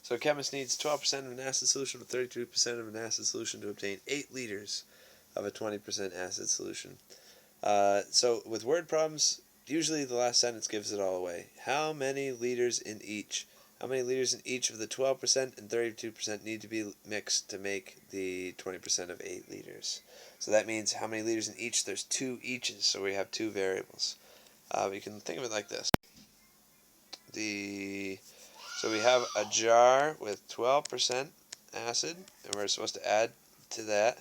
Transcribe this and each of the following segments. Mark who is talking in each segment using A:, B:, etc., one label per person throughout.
A: So a chemist needs 12% of an acid solution with 32% of an acid solution to obtain 8 liters of a 20% acid solution. So with word problems, usually the last sentence gives it all away. How many liters in each? How many liters in each of the 12% and 32% need to be mixed to make the 20% of 8 liters? So that means how many liters in each? There's 2 eaches, so we have 2 variables. We can think of it like this. So we have a jar with 12% acid, and we're supposed to add to that,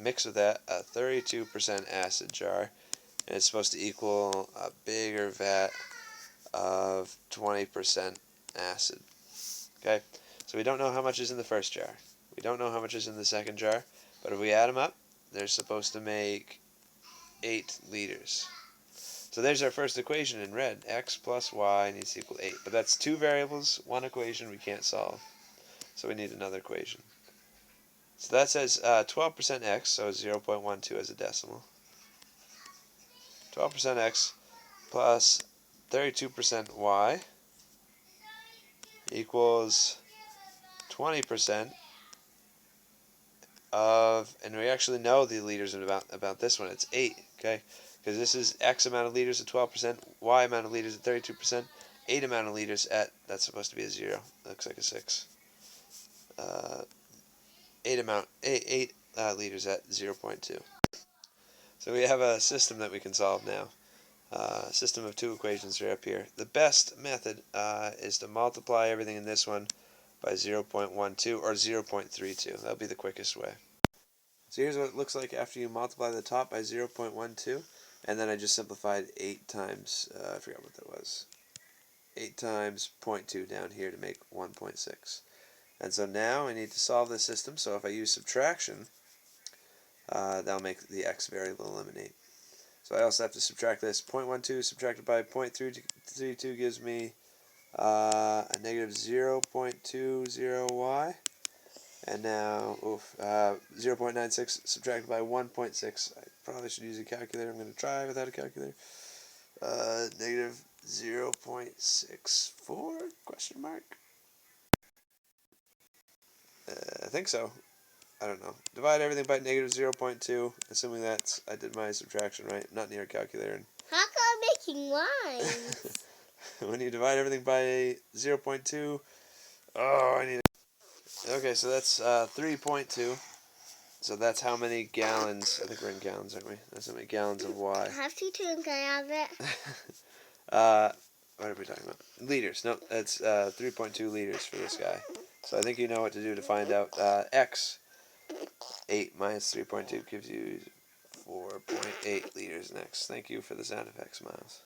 A: mix with that, a 32% acid jar, and it's supposed to equal a bigger vat of 20% acid. Okay, so we don't know how much is in the first jar. We don't know how much is in the second jar, but if we add them up, they're supposed to make 8 liters. So there's our first equation in red. X plus y needs to equal 8. But that's 2 variables, 1 equation we can't solve. So we need another equation. So that says 12% x, so 0.12 as a decimal. 12% x plus 32% y equals 20% of, and we actually know the liters about this one. It's 8, okay? Because this is X amount of liters at 12%, Y amount of liters at 32%, 8 amount of liters at, that's supposed to be a 0. Looks like a 6. 8 liters at 0.2. So we have a system that we can solve now. A system of 2 equations are up here. The best method is to multiply everything in this one by 0.12 or 0.32. That'll be the quickest way. So here's what it looks like after you multiply the top by 0.12, and then I just simplified 8 times, I forgot what that was, 8 times 0.2 down here to make 1.6. And so now I need to solve this system, so if I use subtraction, that'll make the x variable eliminate. So I also have to subtract this. 0.12 subtracted by 0.32 gives me a negative 0.20y. And now, 0.96 subtracted by 1.6. I probably should use a calculator. I'm going to try without a calculator. Negative 0.64? Question mark? I think so. I don't know. Divide everything by negative 0.2, assuming that's, I did my subtraction right. I'm not near a calculator.
B: How come I'm making lines?
A: When you divide everything by 0.2, oh, I need a... Okay, so that's 3.2. So that's how many gallons, I think we're in gallons, aren't we? That's how many gallons of Y.
B: I have to drink out of it.
A: What are we talking about? Liters. No, that's 3.2 liters for this guy. So I think you know what to do to find out. X, 8 minus 3.2 gives you 4.8 liters next. Thank you for the sound effects, Miles.